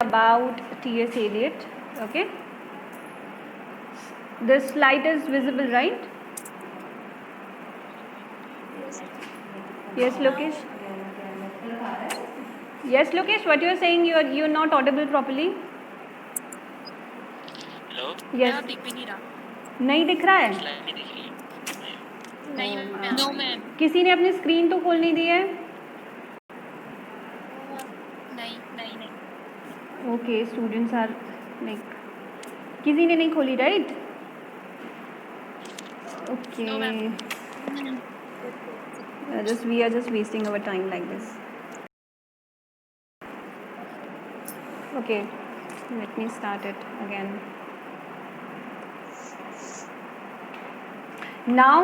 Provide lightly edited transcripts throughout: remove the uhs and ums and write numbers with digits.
about T.S. Eliot. Okay. This slide is visible, right? Yes, Lokesh. Yes, Lokesh. What you are saying? You're not audible properly. Hello. Yes. दिख भी नहीं रहा. नहीं दिख रहा है. स्लाइड नहीं दिख रही है. नहीं मैम. No ma'am. किसी ने अपनी स्क्रीन तो खोल नहीं दी है. नहीं नहीं नहीं. Okay, students are like किसी ने नहीं खोली, right? Okay. No, ma'am. We are just wasting our time like this. Okay, let me start it again. Now,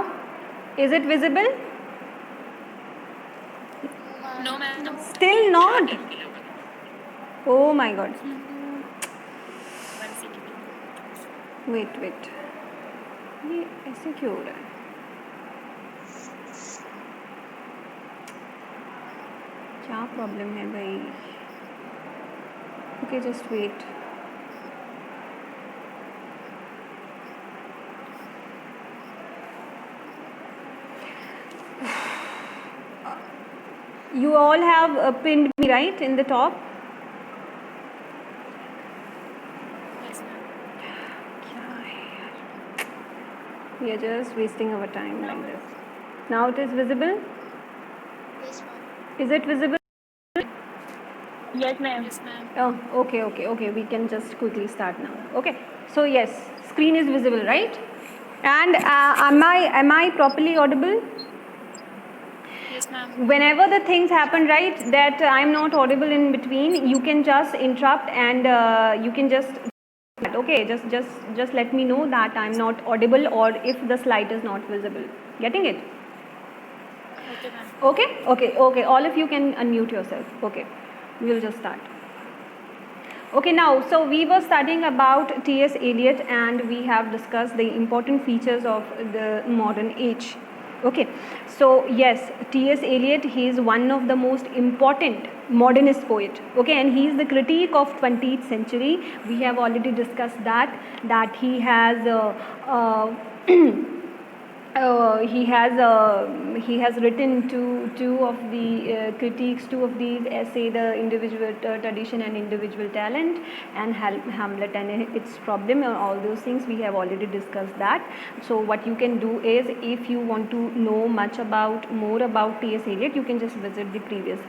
is it visible? No, ma'am. Still not. Oh my God. Wait. ये ऐसे क्यों हो रहा है? क्या प्रॉब्लम है भाई? Okay, just wait. You all have pinned me, right, in the top? Yes, ma'am. We are just wasting our time like this. Now it is visible? Yes, ma'am. Is it visible? Yes, ma'am. Yes, ma'am. Oh, okay. We can just quickly start now. Okay. So yes, screen is visible, right? And am I properly audible? Yes, ma'am. Whenever the things happen, right, that I'm not audible in between, you can just interrupt and you can just okay, just let me know that I'm not audible or if the slide is not visible. Getting it? Okay, ma'am. Okay. All of you can unmute yourself. Okay, we'll just start. Okay, now, so we were studying about T.S. Eliot and we have discussed the important features of the modern age. Okay, so yes, T.S. Eliot, he is one of the most important modernist poet. Okay, and he is the critique of 20th century. We have already discussed that he has he has written two of the critiques, two of these essay, the individual tradition and individual talent, and Hamlet and its problem, all those things we have already discussed that. So what you can do is, if you want to know more about T.S. Eliot, you can just visit the previous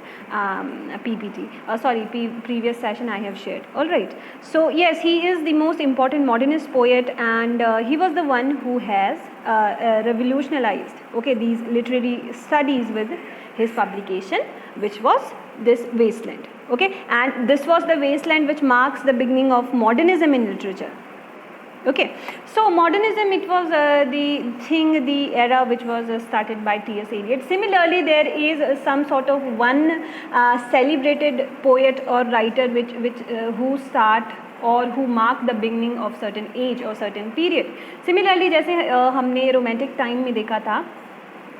previous session I have shared. All right. So yes, he is the most important modernist poet, and he was the one who has revolutionized these literary studies with his publication, which was this Wasteland. Okay, and this was the Wasteland which marks the beginning of modernism in literature. Okay, so modernism, it was the era which was started by T.S. Eliot. Similarly, there is some sort of one celebrated poet or writer which who start or who mark the beginning of certain age or certain period. Similarly, जैसे हमने romantic time में देखा था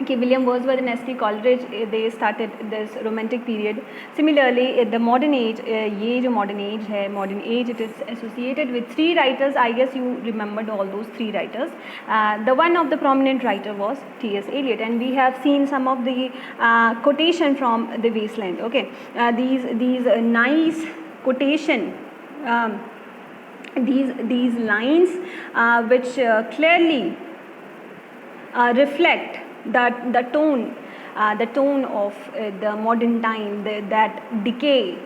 कि William Wordsworth and S.T. Coleridge, they started this romantic period. Similarly, the modern age, ये जो modern age है, modern age, it is associated with three writers. I guess you remembered all those three writers. The one of the prominent writer was T.S. Eliot, and we have seen some of the quotation from the Wasteland. Okay, these nice quotation. These lines which clearly reflect the tone of the modern time, that decay.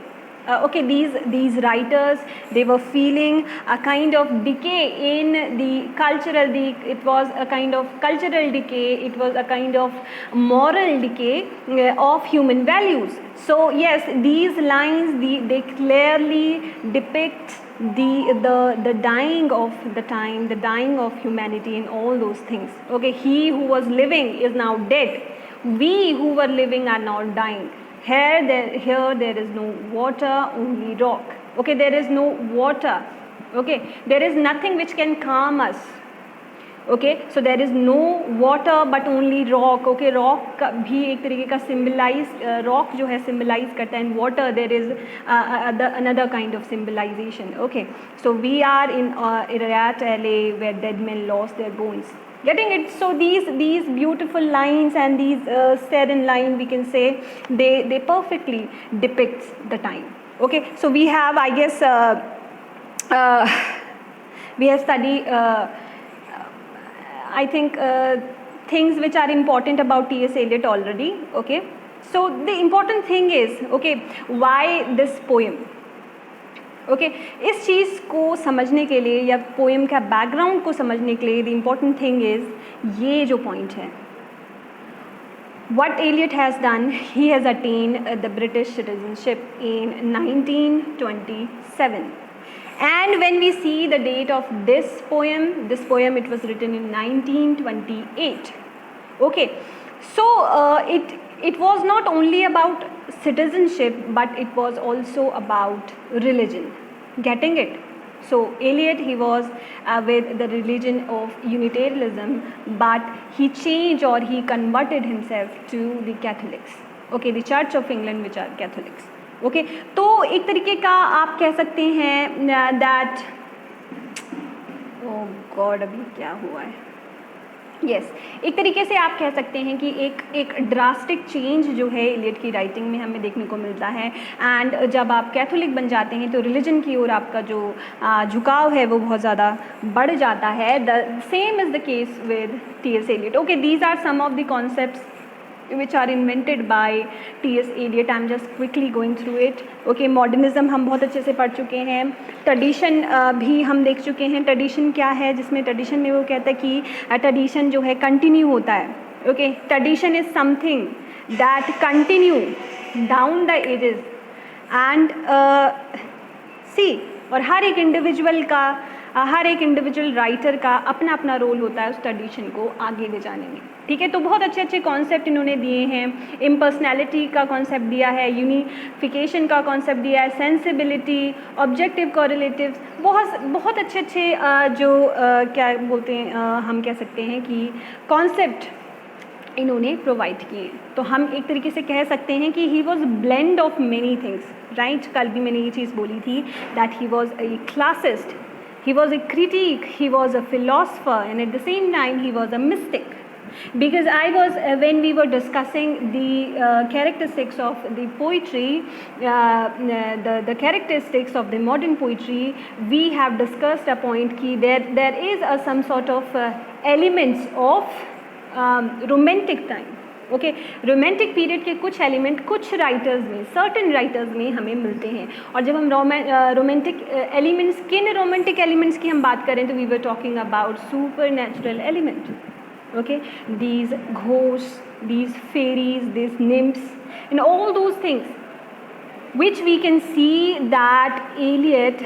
These writers, they were feeling a kind of decay in the cultural. It was a kind of cultural decay. It was a kind of moral decay of human values. So yes, these lines, they clearly depict the dying of the time, the dying of humanity, and all those things. Okay, he who was living is now dead. We who were living are now dying. Here there is no water, only rock. Okay, there is no water. Okay, there is nothing which can calm us. Okay, so there is no water but only rock. Okay, rock का भी एक तरीके का symbolize, rock जो है symbolize करता है, and water there is another kind of symbolization. Okay, so we are in Iraq, LA, where dead men lost their bones. Getting it? So these beautiful lines and these serene line, we can say, they perfectly depicts the time. Okay, so we have, I guess, we have studied I think things which are important about T.S. Eliot already. Okay, so the important thing is, okay, why this poem? Okay, इस चीज़ को समझने के लिए या poem का background को समझने के लिए द इम्पॉर्टेंट थिंग इज़ ये जो पॉइंट है, what Eliot has done, he has attained the British citizenship in 1927. And when we see the date of this poem it was written in 1928. Okay, so it was not only about citizenship, but it was also about religion. Getting it? So Eliot, he was with the religion of Unitarianism, but he changed or he converted himself to the Catholics. Okay, the Church of England, which are Catholics. Okay, तो एक तरीके का आप कह सकते हैं that, oh God, अभी क्या हुआ है? Yes, एक तरीके से आप कह सकते हैं कि एक ड्रास्टिक चेंज जो है एलियट की राइटिंग में हमें देखने को मिलता है. एंड जब आप कैथोलिक बन जाते हैं तो रिलीजन की ओर आपका जो झुकाव है वो बहुत ज़्यादा बढ़ जाता है. The same is the case with T.S. Eliot. Okay, these are some of the concepts which are invented by T.S. Eliot. I'm just quickly going through it. Okay, modernism हम बहुत अच्छे से पढ़ चुके हैं. ट्रेडिशन भी हम देख चुके हैं. ट्रेडिशन क्या है, जिसमें ट्रेडिशन में वो कहता है कि ट्रेडिशन जो है कंटिन्यू होता है. Okay, tradition is something that continue down the ages and see, और हर एक इंडिविजुअल का, हर एक इंडिविजुअल राइटर का अपना अपना रोल होता है उस ट्रेडिशन को आगे ले जाने में. ठीक है, तो बहुत अच्छे अच्छे कॉन्सेप्ट इन्होंने दिए हैं. इम्पर्सनैलिटी का कॉन्सेप्ट दिया है, यूनिफिकेशन का कॉन्सेप्ट दिया है, सेंसिबिलिटी, ऑब्जेक्टिव कोरिलेटिव्स, बहुत अच्छे अच्छे जो क्या बोलते हैं, हम कह सकते हैं कि कॉन्सेप्ट इन्होंने प्रोवाइड किए. तो हम एक तरीके से कह सकते हैं कि he was blend of many things. Right, कल भी मैंने ये चीज़ बोली थी that he was a classist, he was a critic, he was a philosopher, and at the same time he was a mystic. Because I was when we were discussing the characteristics of the poetry, the characteristics of the modern poetry, we have discussed a point ki there is some sort of elements of romantic time. Okay, romantic period के कुछ element कुछ writers में, certain writers में हमें मिलते हैं. और जब हम रोमांटिक एलिमेंट्स, किन रोमांटिक एलिमेंट्स की हम बात करें तो we were talking about supernatural element. Okay, these ghost, these fairies, these nymphs and all those things which we can see that Eliot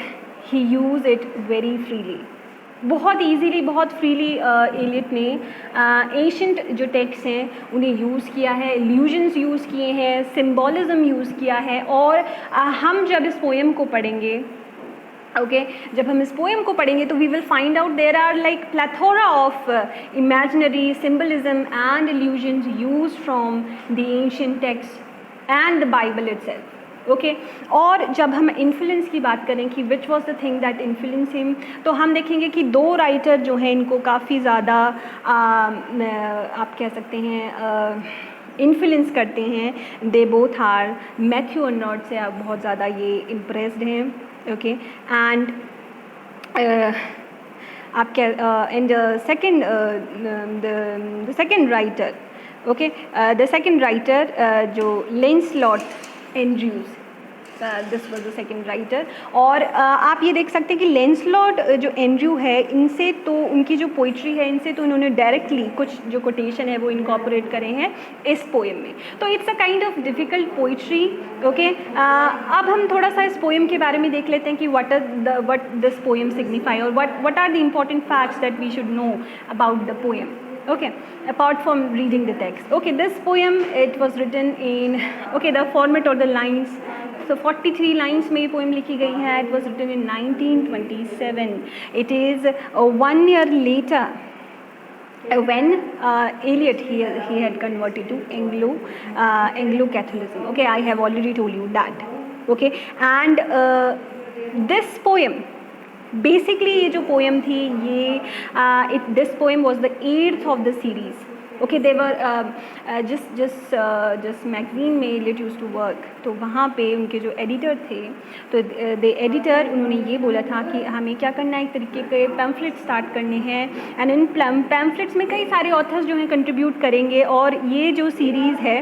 he use it very freely. बहुत easily, बहुत freely Eliot ने ancient जो text हैं उन्हें use किया है, illusions use किए हैं, सिम्बॉलिज्म यूज़ किया है. और हम जब इस पोएम को पढ़ेंगे, ओके, जब हम इस पोएम को पढ़ेंगे तो we will find out there are like plethora of imaginary symbolism and illusions use from the ancient text and the Bible itself. Okay, और जब हम इन्फ्लुएंस की बात करें कि which was the thing that influence him, तो हम देखेंगे कि दो राइटर जो हैं इनको काफ़ी ज़्यादा आप कह सकते हैं इन्फ्लुएंस करते हैं. दे बोथ आर मैथ्यू अर्नॉट से आप बहुत ज़्यादा ये इम्प्रेस्ड हैं. ओके, एंड आप क्या and second the second writer, okay, the second writer जो Lancelot Andrewes, this was the second writer. और आप ये देख सकते हैं कि लेंसलॉट जो एंड्रयू है, इनसे तो उनकी जो पोइट्री है, इनसे तो उन्होंने डायरेक्टली कुछ जो कोटेशन है वो इनकॉर्पोरेट करे हैं इस पोएम में. तो it's a kind of difficult poetry. Okay, अब हम थोड़ा सा इस पोएम के बारे में देख लेते हैं कि वट दिस पोएम सिग्निफाई और what are the important facts that we should know about the poem. Okay, apart from reading the text. Okay, this poem, it was written in, okay, the format or the lines, so 43 lines में ये poem लिखी गई है. It was written in 1927. It is 1 year later when Eliot he had converted to Anglo Catholicism. Okay, I have already told you that. Okay, and this poem, basically ये जो poem थी ये this poem was the 8th of the series. Okay देवर जिस magazine में Elliott use to work, तो वहाँ पे उनके जो एडिटर थे, तो द एडिटर उन्होंने ये बोला था कि हमें क्या करना है, एक तरीके के पैम्फलेट स्टार्ट करने हैं, एंड इन पैम्फलेट्स में कई सारे ऑथर्स जो हैं कंट्रीब्यूट करेंगे, और ये जो सीरीज़ है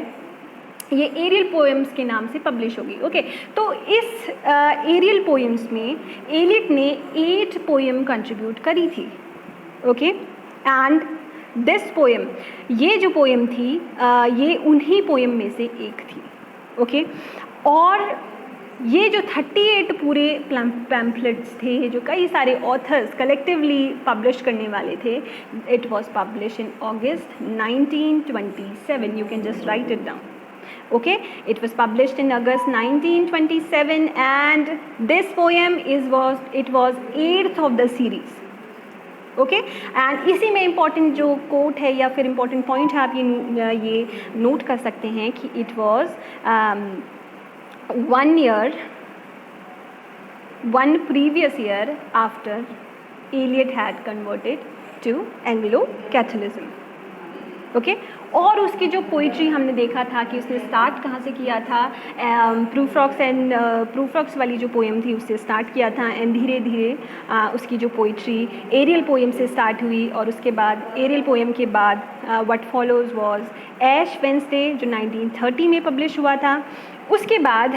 ये एरियल पोएम्स के नाम से पब्लिश होगी. ओके, तो इस एरियल पोएम्स में एलियट ने 8 पोएम कंट्रीब्यूट करी थी. ओके, एंड दिस पोएम, ये जो पोएम थी ये उन्हीं पोएम में से एक थी. ओके, और ये जो 38 पूरे पैम्फलेट्स थे जो कई सारे ऑथर्स कलेक्टिवली पब्लिश करने वाले थे, it was publish in August 1927. You can just right it down. Okay, it was published in August 1927, and this poem was 8th of the series. Okay, and इसी में important जो quote है या फिर important point है, आप ये note कर सकते हैं कि it was 1 previous year after Eliot had converted to Anglo-Catholicism. Okay, और उसकी जो पोइट्री हमने देखा था कि उसने स्टार्ट कहाँ से किया था, प्रूफ्रॉक्स वाली जो पोएम थी उससे स्टार्ट किया था, एंड धीरे धीरे उसकी जो पोइट्री एरियल पोएम से स्टार्ट हुई, और उसके बाद एरियल पोएम के बाद what follows was Ash Wednesday जो 1930 में पब्लिश हुआ था. उसके बाद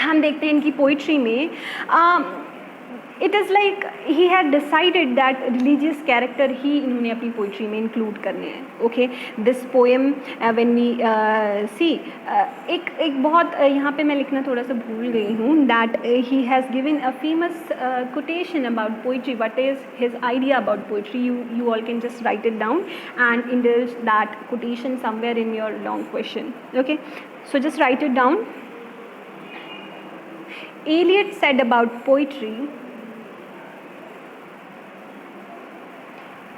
हम देखते हैं इनकी पोइट्री में it is like he had decided that religious character ही इन्होंने अपनी पोइट्री में इंक्लूड करने हैं. Okay, this poem when we see एक बहुत यहाँ पे मैं लिखना थोड़ा सा भूल गई हूँ, that he has given a famous quotation about poetry. What is his idea about poetry? you all can just write it down and indulge that quotation somewhere in your long question. Okay, so just write it down. Eliot said about poetry,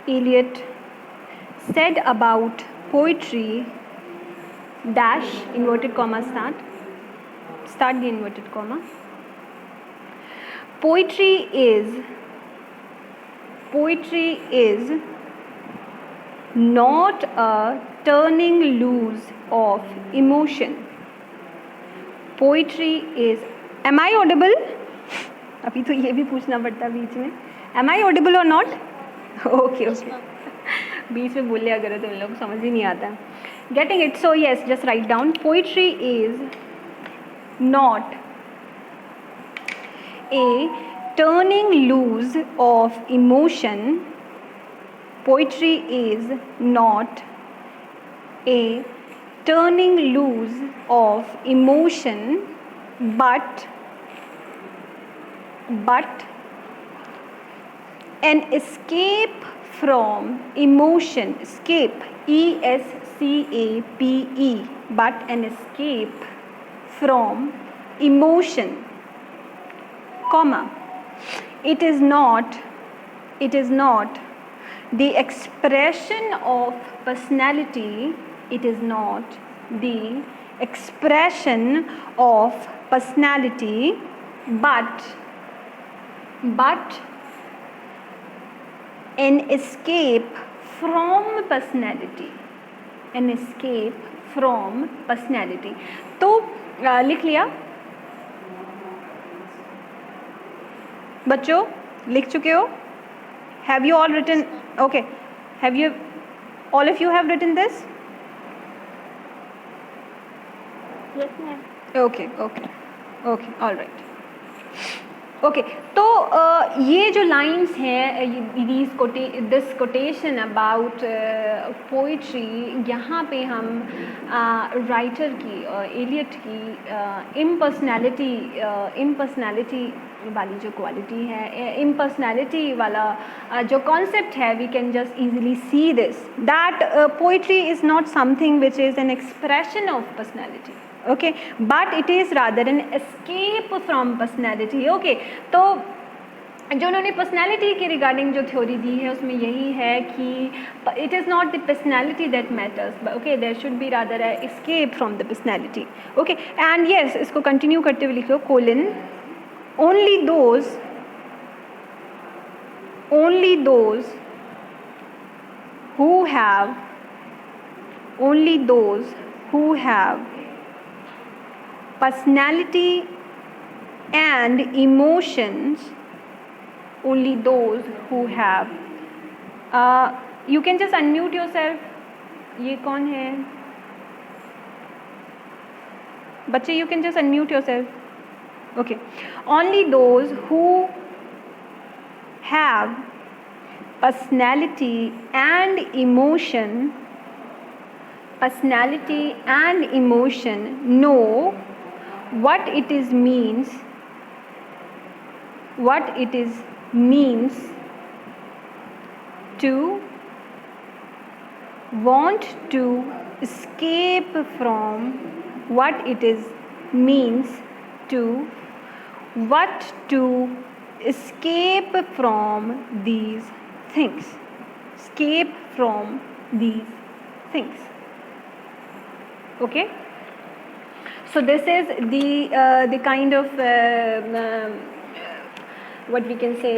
Eliot said about poetry dash inverted comma start the inverted comma. Poetry is not a turning loose of emotion. Poetry is, am I audible? अभी तो ये भी पूछना पड़ता बीच में, am I audible or not? Okay बीच में बोले अगर तो इन लोग समझ ही नहीं आता. Getting it? So yes, just write down. Poetry is not a turning loose of emotion. Poetry is not a turning loose of emotion, but an escape from emotion. Escape, ESCAPE, but an escape from emotion, comma. It is not the expression of personality. It is not the expression of personality, but an escape from personality. An escape from personality. तो लिख लिया बच्चों? लिख चुके हो? Have you all written? Okay. Have you all of you have written this? Yes, ma'am. Okay, all right. Okay, तो ये जो लाइंस हैं, दिस कोटेशन अबाउट पोइट्री, यहाँ पे हम राइटर की, एलियट की इम्पर्सनैलिटी वाली जो क्वालिटी है, इम्पर्सनैलिटी वाला जो कॉन्सेप्ट है, we can just easily see this, that poetry is not something which is an expression of personality. Okay, but it is rather an escape from personality. Okay, तो जो उन्होंने personality के regarding जो theory दी है उसमें यही है कि it is not the personality that matters, okay, there should be rather a escape from the personality, okay. And yes, इसको कंटिन्यू करते हुए लिखो colon, only those who have personality and emotions, only those who have you can just unmute yourself. ये कौन है बच्चे? You can just unmute yourself. Okay, only those who have personality and emotion know what it means to want to escape from escape from these things. Okay, so this is the kind of what we can say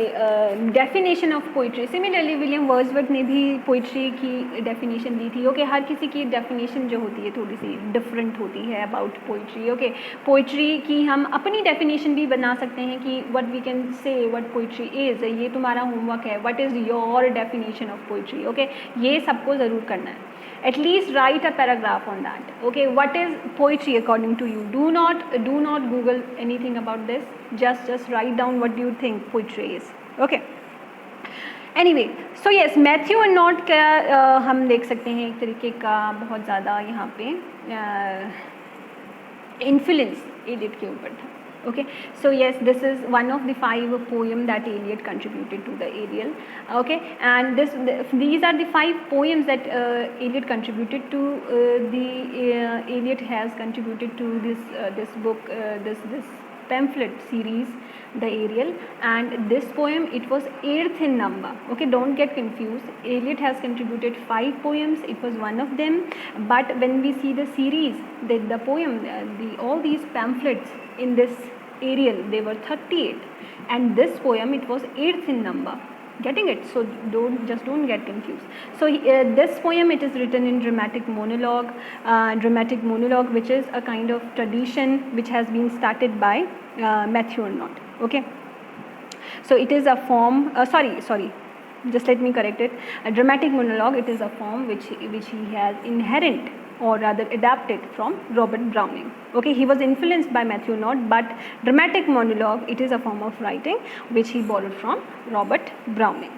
definition of poetry. Similarly William Wordsworth ने भी poetry की definition दी थी. Okay, हर किसी की definition जो होती है थोड़ी सी डिफरेंट होती है अबाउट पोइट्री. ओके, पोइट्री की हम अपनी डेफिनेशन भी बना सकते हैं कि what we can say what poetry is. ये तुम्हारा होमवर्क है, what is your definition of poetry. Okay, ये सबको ज़रूर करना है. At least write a paragraph on that. Okay, what is poetry according to you? Do not Google anything about this. Just write down what do you think poetry is. Okay. Anyway, so yes, Matthew Arnold का हम देख सकते हैं एक तरीके का बहुत ज़्यादा यहाँ पे इन्फ्लुएंस एलियट के ऊपर था. Okay, so yes, this is one of the 5 poem that Eliot contributed to the Ariel. Okay, and these are the 5 poems that Eliot contributed to. Eliot has contributed to this book, this pamphlet series, the Ariel, and this poem, it was 8th in number. Okay, don't get confused. Eliot has contributed 5 poems. It was one of them, but when we see the series, the poem, all these pamphlets in this Ariel, they were 38, and this poem, it was 8th in number. Getting it? So don't get confused. So this poem, it is written in dramatic monologue, which is a kind of tradition which has been started by Matthew Arnold. Okay, so it is a form, sorry, just let me correct it. A dramatic monologue, it is a form which he has inherent, or rather adapted from Robert Browning. Okay, he was influenced by Matthew Arnold, but dramatic monologue, it is a form of writing which he borrowed from Robert Browning.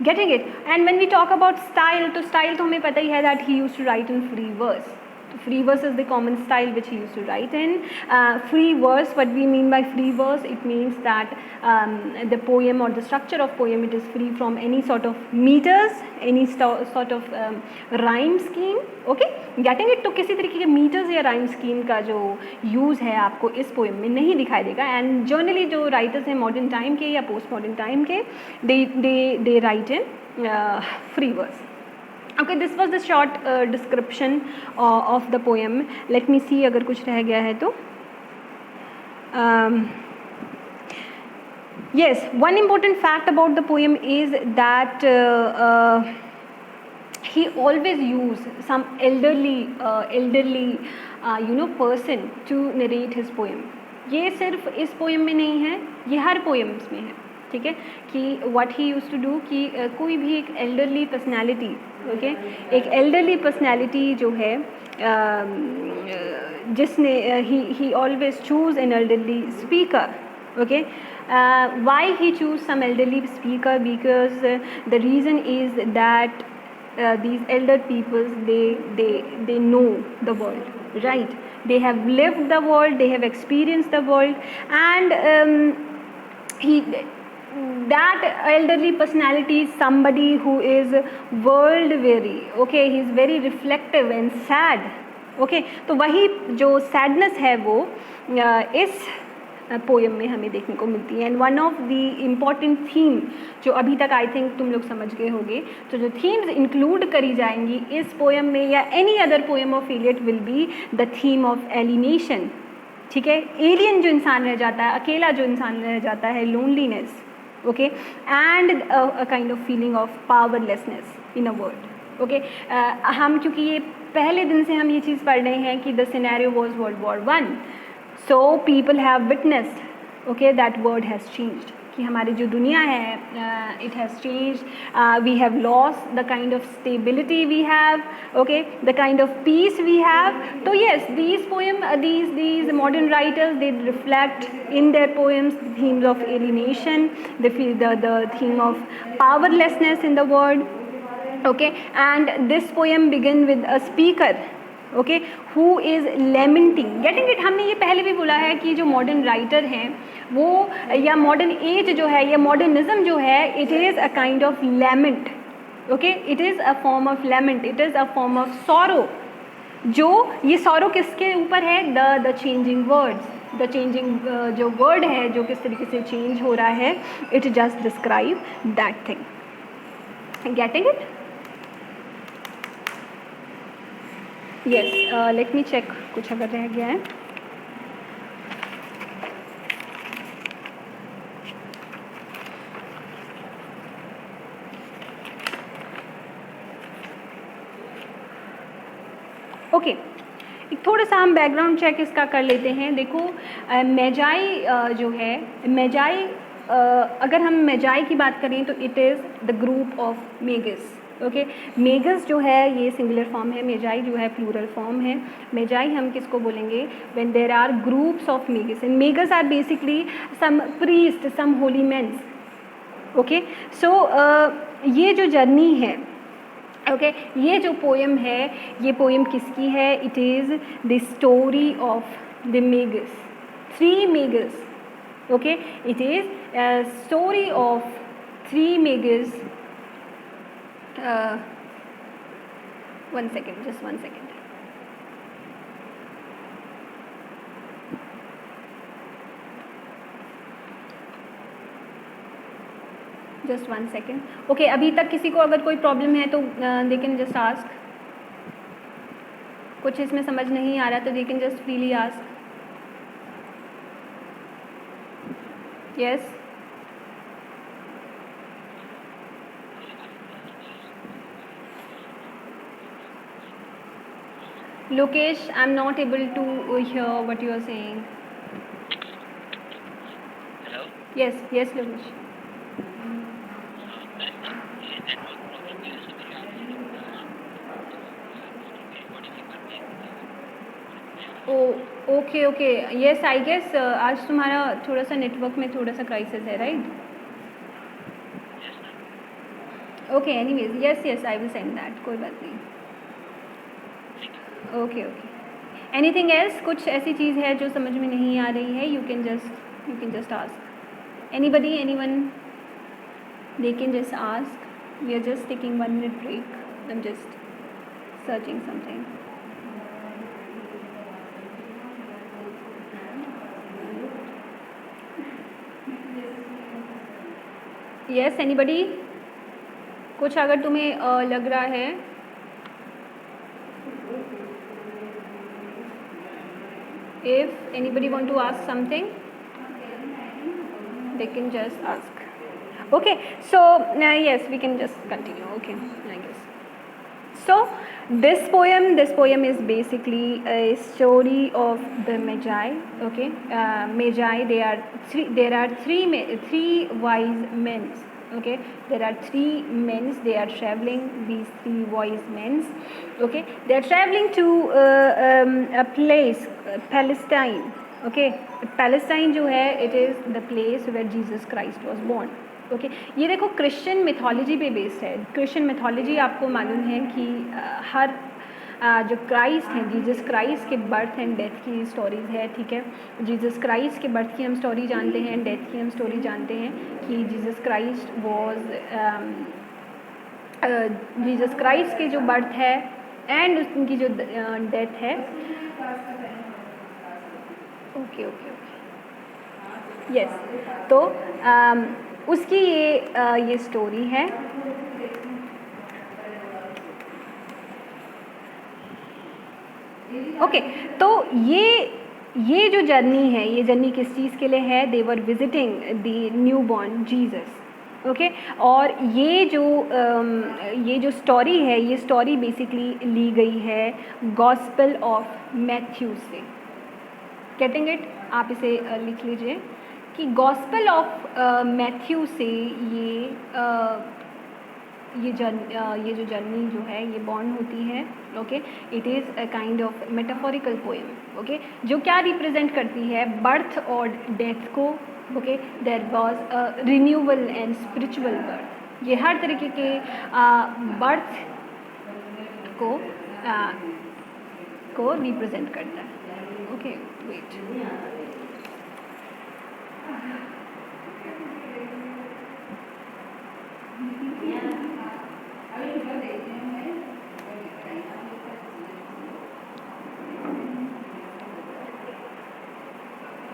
Getting it? And when we talk about style, तो style तो हमें पता ही है that he used to write in free verse. Free verse is the common style which he used to write in. Free verse, what we mean by free verse, it means that the poem or the structure of poem, it is free from any sort of meters, any sort of rhyme scheme. Okay, getting it? तो किसी तरीके के meters या rhyme scheme का जो use है आपको इस poem में नहीं दिखाई देगा. And generally जो writers हैं modern time के या post modern time के, they write in free verse. Okay, this was the short description of the poem. Let me see अगर कुछ रह गया है तो. Yes, one important fact about the poem is that he always used some elderly person to narrate his poem. ये सिर्फ इस poem में नहीं है, ये हर poems में है. ठीक है कि what he used to do कि कोई भी एक elderly personality, okay, एक elderly personality जो है जिसने he always choose an elderly speaker. Okay, why he choose some elderly speaker? Because the reason is that these elder peoples, they know the world, right? They have lived the world, they have experienced the world, and that elderly personality is somebody who is world weary. Okay, he is very reflective and sad. Okay, तो वही जो sadness है वो इस poem में हमें देखने को मिलती है। And one of the important theme जो अभी तक आई थिंक तुम लोग समझ गए होंगे, तो जो थीम्स इंक्लूड करी जाएंगी इस पोएम में या any other poem of Iliad will be the theme of alienation. ठीक है, एलियन जो इंसान रह जाता है, अकेला जो इंसान रह जाता है, loneliness, okay, and a kind of feeling of powerlessness in a world. Okay, हम क्योंकि ये पहले दिन से हम ये चीज़ पढ़ रहे हैं कि the scenario was World War 1, so people have witnessed okay that world has changed, कि हमारी जो दुनिया है it has change, we have loss the kind of stability we have, okay, the kind of peace we have. तो yes, these poem these modern writers, they reflect in their poems the themes of alienation, the theme of powerlessness in the world, okay, and this poem begin with a speaker okay who is lamenting, getting it. हमने ये पहले भी बोला है कि जो modern writer हैं वो, या मॉडर्न एज जो है, या मॉडर्निज्म जो है, it is a kind of lament, okay, it is a form of lament, it is a form of sorrow. जो ये सॉरो किसके ऊपर है? The changing words, the changing जो वर्ड है जो किस तरीके से चेंज हो रहा है, it just describe that thing, getting it? Yes, let me check कुछ अगर रह गया है। ओके, एक थोड़ा सा हम बैकग्राउंड चेक इसका कर लेते हैं। देखो मेजाई जो है, मेजाई अगर हम मेजाई की बात करें तो it is the group of magus, okay. Magus जो है ये सिंगुलर फॉर्म है, मेजाई जो है प्लूरल फॉर्म है। मेजाई हम किसको बोलेंगे? When there are groups of magus, and magus are basically some priest, some holy mens, okay. So ये जो जर्नी है, ओके, ये जो पोएम है, ये पोएम किसकी है? It is the story of the magus, 3 magus, okay, it is story of 3 magus. one second, just 1 second. Just 1 second. Okay, अभी तक किसी को अगर कोई प्रॉब्लम है तो they can just ask. कुछ इसमें समझ नहीं आ रहा तो they can just freely ask. Yes. Lokesh, I'm not able to hear what you are saying. Hello? Yes, yes, Lokesh. Okay okay, yes I guess आज तुम्हारा थोड़ा सा नेटवर्क में थोड़ा सा क्राइसिस है, right? Okay, anyways, yes yes, I will send that, कोई बात नहीं। Okay okay, anything else? कुछ ऐसी चीज़ है जो समझ में नहीं आ रही है? You can just ask anybody, anyone, they can just ask. We are just taking 1 minute break. I'm just searching something. Yes, anybody? कुछ अगर तुम्हें लग रहा है, if anybody want to ask something, they can just ask. Okay, so yes, we can just continue. Okay, I guess. So this poem is basically a story of the Magi. Okay, Magi, there are three wise men. Okay, there are 3 men, they are traveling, these 3 wise men, okay, they are traveling to a place, Palestine. Okay, Palestine जो है, it is the place where Jesus Christ was born. Okay, ये देखो Christian mythology पे based है। Christian mythology आपको मालूम है कि हर जो क्राइस्ट हैं, जीसस क्राइस्ट के बर्थ एंड डेथ की स्टोरीज़ है, ठीक है। जीसस क्राइस्ट के बर्थ की हम स्टोरी जानते हैं, डेथ की हम स्टोरी जानते हैं कि जीसस क्राइस्ट जीसस क्राइस्ट के जो बर्थ है एंड उनकी जो डेथ है। ओके ओके ओके, यस तो उसकी ये स्टोरी है। ओके तो ये जो जर्नी है, ये जर्नी किस चीज़ के लिए है? They were visiting the new born Jesus. Okay और ये जो स्टोरी है, ये स्टोरी बेसिकली ली गई है गॉस्पेल ऑफ मैथ्यू से। Getting it? आप इसे लिख लीजिए कि गॉस्पेल ऑफ मैथ्यू से ये जो जर्नी जो है ये बॉर्न होती है। Okay it is a kind of metaphorical poem. Okay जो क्या रिप्रेजेंट करती है? बर्थ और डेथ को। Okay there was a renewal and spiritual birth. ये हर तरीके के बर्थ को रिप्रेजेंट करता है। ओके वेट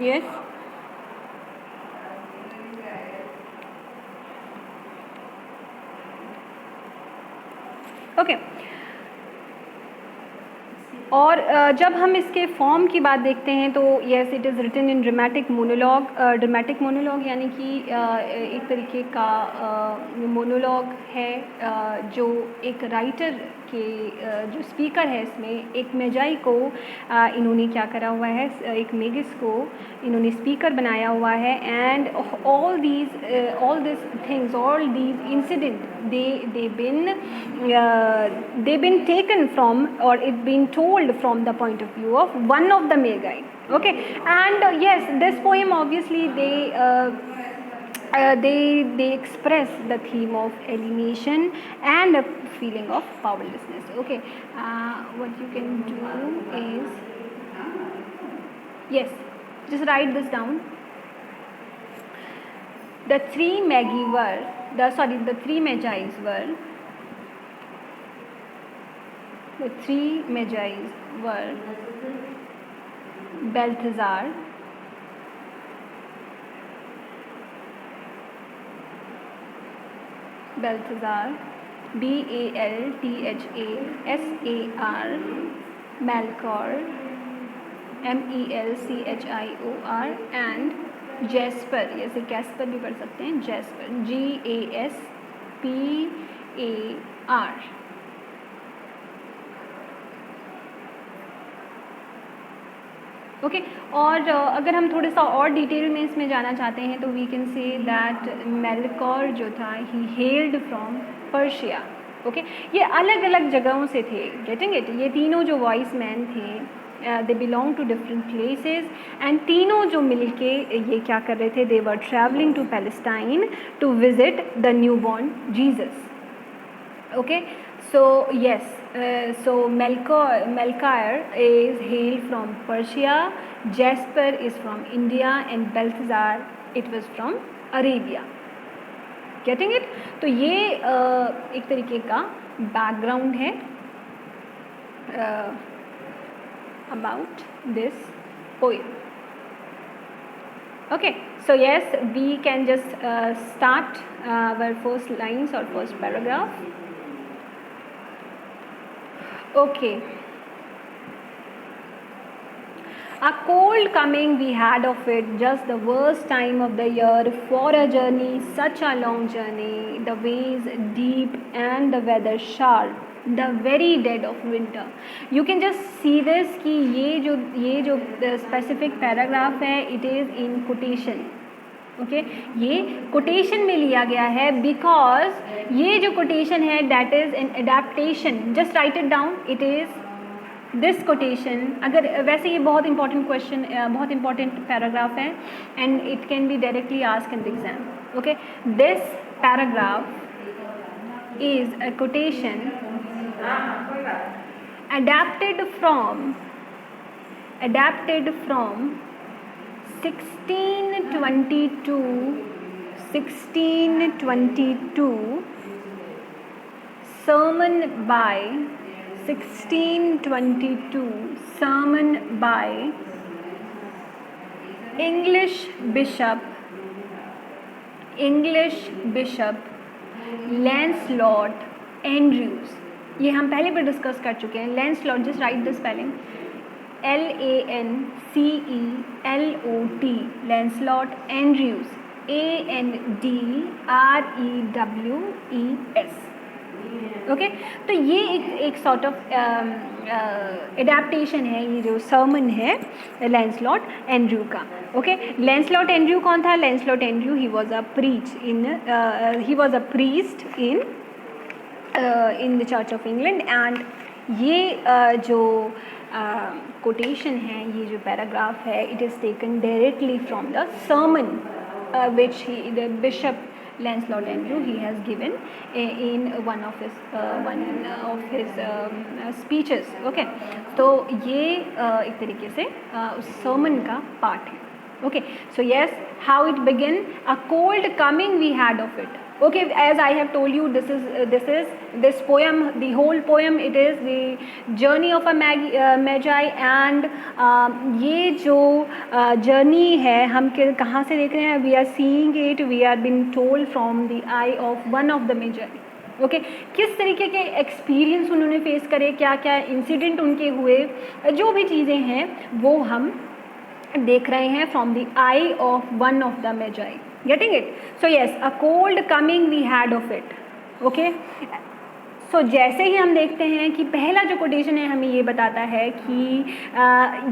yes ओके और जब हम इसके फॉर्म की बात देखते हैं तो yes it is written in dramatic monologue. Dramatic monologue यानी कि एक तरीके का मोनोलॉग है जो एक राइटर के जो स्पीकर है इसमें एक मेजाई को इन्होंने क्या करा हुआ है, एक मेगिस को इन्होंने स्पीकर बनाया हुआ है। And all this things, all these incident they been taken from, or it been told from the point of view of one of the magi. Okay and yes this poem obviously they express the theme of alienation and a feeling of powerlessness. Okay what you can do is yes just write this down. The three magi were the three magi's were Balthazar, Balthazar, Melchior, Melchior and Jasper। जैसे Caspar भी पढ़ सकते हैं, jasper GASPAR। Okay और अगर हम थोड़ा सा और डिटेल में इसमें जाना चाहते हैं तो we can say that Melchior जो था he hailed from Persia. Okay ये अलग अलग जगहों से थे। Getting it? ये तीनों जो वॉइस मैन थे they belong to different places and तीनों जो मिलके ये क्या कर रहे थे? They were travelling to Palestine to visit the new born Jesus. Okay so yes so Melchior is hailed from Persia, Jasper is from India and Balthazar it was from Arabia. Getting it? तो ये एक तरीके का background है about this poem. Okay so yes we can just start our first lines or first paragraph. Okay. A cold coming we had of it, just the worst time of the year for a journey, such a long journey, the ways deep and the weather sharp, the very dead of winter. You can just see this कि ये जो specific paragraph है it is in quotation. Okay ये quotation में लिया गया है because ये जो कोटेशन है that is an adaptation. Just right it down, it is this quotation. अगर वैसे ये बहुत इंपॉर्टेंट क्वेश्चन, बहुत इंपॉर्टेंट पैराग्राफ है and it can be directly ask in the exam. Okay this paragraph is a quotation adapted from 1622 sermon by 1622 sermon by English bishop Lancelot Andrews, ये हम पहले भी डिस्कस कर चुके हैं. Lancelot, just write the spelling, Lancelot, Lancelot Andrews, Andrews. Okay तो ये एक सॉर्ट ऑफ एडेप्टेशन है, ये जो सर्मन है लैंसलॉट एंड्रयू का. ओके, लैंसलॉट एंड्रयू कौन था? Lancelot Andrewes he was a priest in the Church of England. And ये जो कोटेशन है, ये जो पैराग्राफ है, it is taken directly from the sermon which the bishop Lancelot Andrew he has given in one of his speeches. Okay, तो ये एक तरीके से उस sermon का part है. Okay, so yes, how it began, a cold coming we had of it. Okay, as I have told you, this poem, the whole poem, it is the journey of a magi. And ये जो journey है, हम कहाँ से देख रहे हैं? We are seeing it, we are being told from the eye of one of the magi. Okay, किस तरीके के एक्सपीरियंस उन्होंने फेस करे, क्या क्या इंसिडेंट उनके हुए, जो भी चीज़ें हैं वो हम देख रहे हैं from the eye of one of the Magi. Getting it? So yes, a cold coming we had of it. Okay, so जैसे ही हम देखते हैं कि पहला जो कोटेशन है हमें ये बताता है कि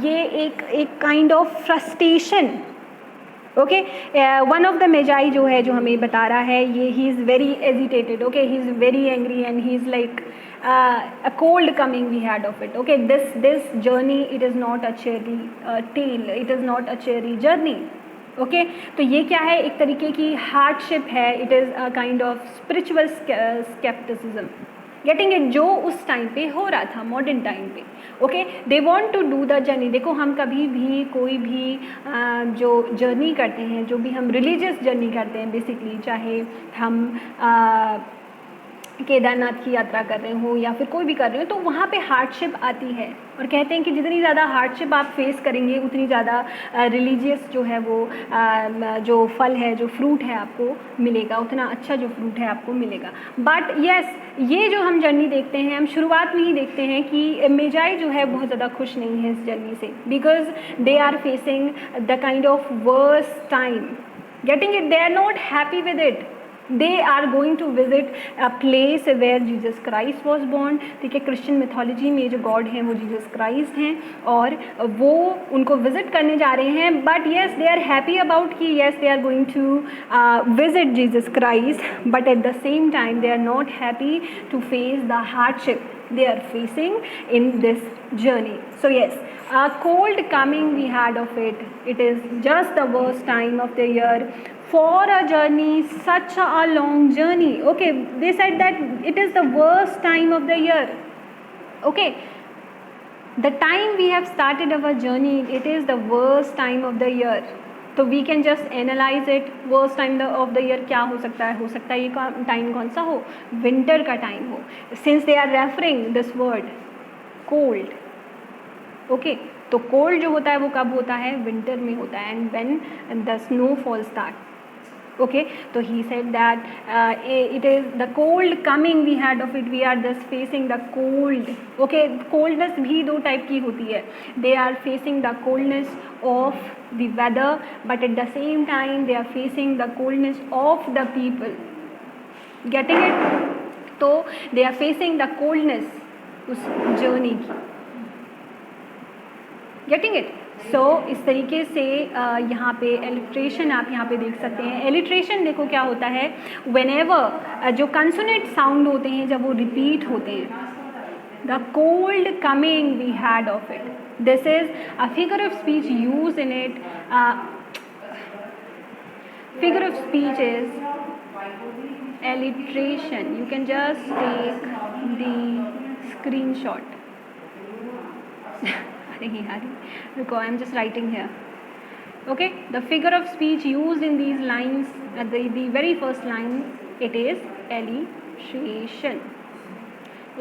ये एक kind of frustration. Okay, one of the Magi जो है, जो हमें बता रहा है, ये he is very agitated. Okay, he is very angry and he is like a cold coming we had of it. Okay, this journey, it is not a cheery tale, it is not a cheery journey. Okay, तो ये क्या है? एक तरीके की hardship है. It is a kind of spiritual scepticism. Getting it? जो उस टाइम पे हो रहा था, मॉडर्न टाइम पे. Okay, they want to do the journey. देखो, हम कभी भी कोई भी जो जर्नी करते हैं, जो भी हम रिलीजियस जर्नी करते हैं, बेसिकली चाहे हम केदारनाथ की यात्रा कर रहे हो या फिर कोई भी कर रहे हो, तो वहाँ पे हार्डशिप आती है. और कहते हैं कि जितनी ज़्यादा हार्डशिप आप फेस करेंगे, उतनी ज़्यादा रिलीजियस जो है वो जो फल है, जो फ्रूट है आपको मिलेगा, उतना अच्छा जो फ्रूट है आपको मिलेगा. बट येस, ये जो हम जर्नी देखते हैं, हम शुरुआत में ही देखते हैं कि मेजाई जो है बहुत ज़्यादा खुश नहीं है इस जर्नी से, because they are facing the kind of worse time. Getting it? They are not happy with it. They are going to visit a place where Jesus Christ was born. ठीक है, क्रिश्चियन मिथोलॉजी में जो God हैं वो Jesus Christ हैं और वो उनको विजिट करने जा रहे हैं. But yes, they are happy about कि yes they are going to visit Jesus Christ, but at the same time they are not happy to face the hardship they are facing in this journey. So yes, a cold coming we had of it. It is just the worst time of the year for a journey, such a long journey. Okay, they said that it is the worst time of the year. Okay, the time we have started our journey, it is the worst time of the year. तो we can just analyse it. Worst time of the year क्या हो सकता है? हो सकता है ये time कौन सा हो? विंटर का टाइम हो, since they are referring this word cold. Okay, तो कोल्ड जो होता है वो कब होता है? विंटर में होता है, and when the snow fall start. Okay, so he said that it is the cold coming we had of it. We are just facing the cold. Okay, coldness भी दो टाइप की होती है. They are facing the coldness of the weather, but at the same time they are facing the coldness of the people. Getting it? तो they are facing the coldness उस journey की. Getting it? सो इस तरीके से यहाँ पे alliteration आप यहाँ पे देख सकते हैं. एलिट्रेशन देखो क्या होता है, व्हेनेवर जो कंसोनेंट साउंड होते हैं जब वो रिपीट होते हैं. The cold coming we had of it, this is a figure of speech use in it. Figure of speech is alliteration. You can just take the screenshot. Look, I am just writing here. Okay, the figure of speech used in these lines, the very first line, it is alliteration.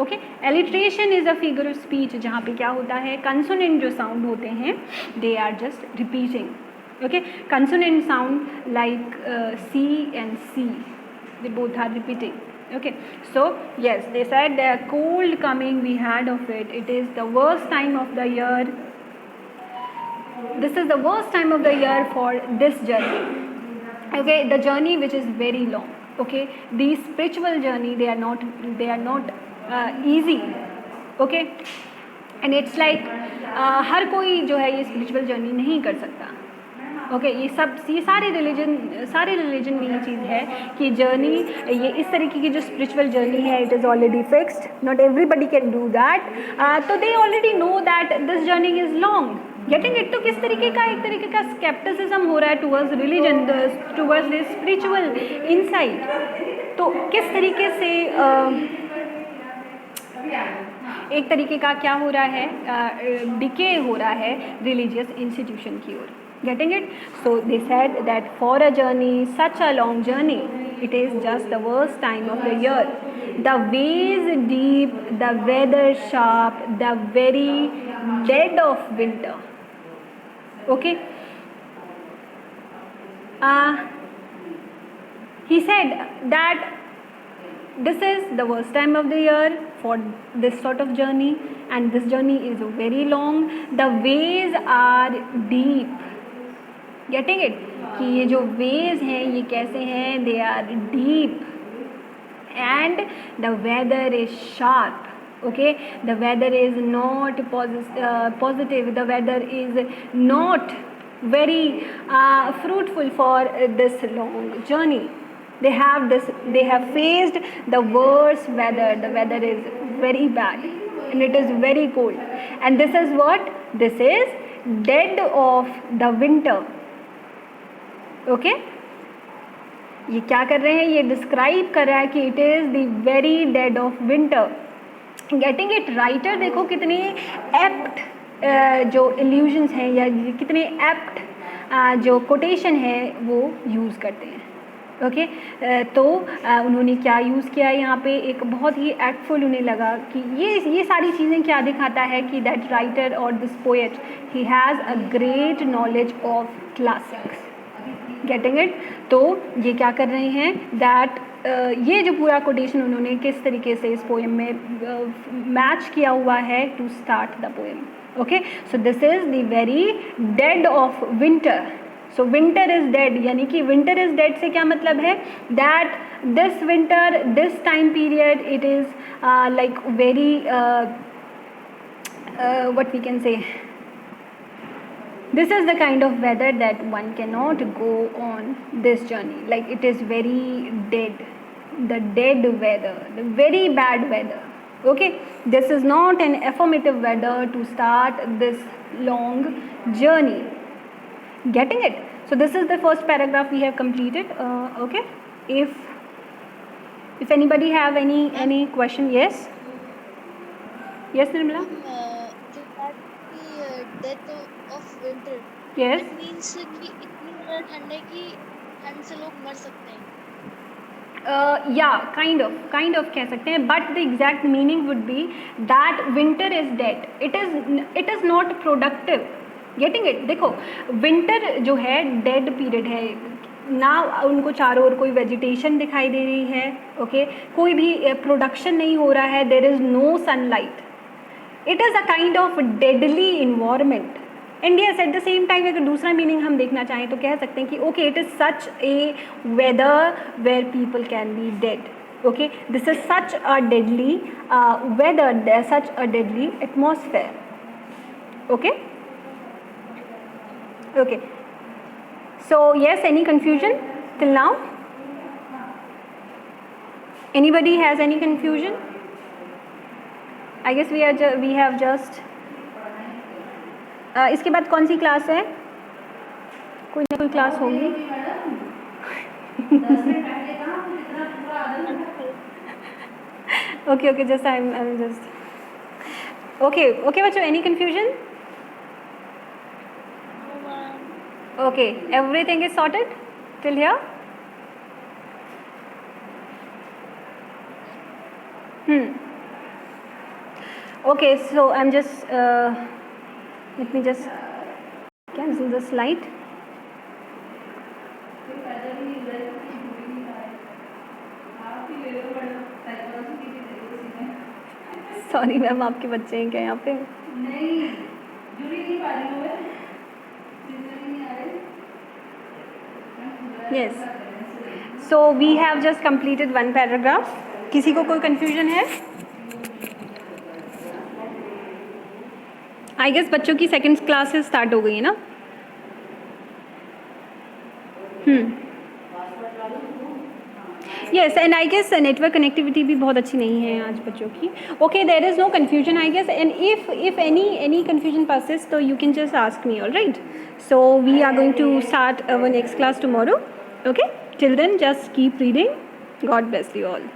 Okay, alliteration is a figure of speech जहाँ पे क्या होता है, consonant जो sound होते हैं they are just repeating. Okay, consonant sound like C and C, they both are repeating. Okay, so yes, they said the cold coming we had of it, it is the worst time of the year. This is the worst time of the year for this journey. Okay, the journey which is very long. Okay, these spiritual journey, they are not easy. Okay, and it's like हर कोई जो है ये spiritual journey नहीं कर सकता. Okay, ये सारे रिलीजन में ये चीज़ है कि जर्नी, ये इस तरीके की जो स्पिरिचुअल जर्नी है, it is already fixed, not everybody can do that. तो they already know that this journey is long. Getting it. तो किस तरीके का, एक तरीके का स्केप्टिसिज्म हो रहा है towards religion, towards this spiritual insight. तो किस तरीके से एक तरीके का क्या हो रहा है, डिके हो रहा है रिलीजियस इंस्टीट्यूशन की ओर. Getting it? So they said that for a journey, such a long journey, it is just the worst time of the year. The ways deep, the weather sharp, the very dead of winter. Okay? He said that this is the worst time of the year for this sort of journey, and this journey is very long. The ways are deep. Getting it? कि ये जो ways हैं ये कैसे हैं, they are deep, and the weather is sharp. Okay, the weather is not positive, the weather is not very fruitful for this long journey. They have faced the worst weather. The weather is very bad and it is very cold, and this is what? This is dead of the winter. Okay, ये क्या कर रहे हैं, ये describe कर रहा है कि it is the very dead of winter. Getting it? Writer देखो कितने एप्ट जो इल्यूजन्स हैं या कितने एप्ट जो कोटेशन है वो यूज़ करते हैं. ओके, तो उन्होंने क्या यूज़ किया यहाँ पे, एक बहुत ही एक्टफुल उन्हें लगा कि ये सारी चीज़ें क्या दिखाता है कि दैट राइटर और this poet, he has a great knowledge of classics. Getting it? तो ये क्या कर रहे हैं दैट ये जो पूरा कोटेशन उन्होंने किस तरीके से इस पोएम में मैच किया हुआ है to start the poem. Okay, so this is the very dead of winter. So winter is dead, यानी कि विंटर इज़ डेड से क्या मतलब है that this winter, this time period, it is like very what we can say, this is the kind of weather that one cannot go on this journey. Like it is very dead, the dead weather, the very bad weather. Okay, this is not an affirmative weather to start this long journey. Getting it? So this is the first paragraph we have completed. Okay, if anybody have any question. Yes, Nirmala. Death of winter, Yes. It means कि इतनी ज़्यादा ठंड है कि ठंड से लोग मर सकते हैं. या काइंड ऑफ कह सकते हैं, but the exact meaning would be that winter is dead, it is not productive. Getting it? देखो, विंटर जो है डेड पीरियड है ना, उनको चारों ओर कोई वेजिटेशन दिखाई दे रही है. ओके, कोई भी प्रोडक्शन नहीं हो रहा है, there is no sunlight. It is a kind of deadly environment. And yes, at the same time अगर दूसरा मीनिंग हम देखना चाहें तो कह सकते हैं कि okay, it is such a weather where people can be dead. Okay, this is such a deadly weather, such a deadly atmosphere. Okay, okay, so yes, any confusion till now? Anybody has any confusion? I guess we have just इसके बाद कौन सी class है? कोई ना कोई class होगी. okay, just I'm just okay बच्चों, any confusion? Okay, everything is sorted till here? Okay, so I'm just let me just cancel the slide. Sorry ma'am, आपके बच्चे हैं क्या यहाँ पे? नहीं, जुड़ी नहीं पा रही हूँ मैं, नहीं आ रही। Yes. So we have just completed one paragraph. किसी को कोई confusion है? I guess बच्चों की second classes start हो गई है ना? Yes, and I guess network connectivity भी बहुत अच्छी नहीं है आज बच्चों की. Okay, there is no confusion I guess, and if any confusion persists, so you can just ask me, all right? So we are going to start our next class tomorrow. Okay? Till then, just keep reading. God bless you all.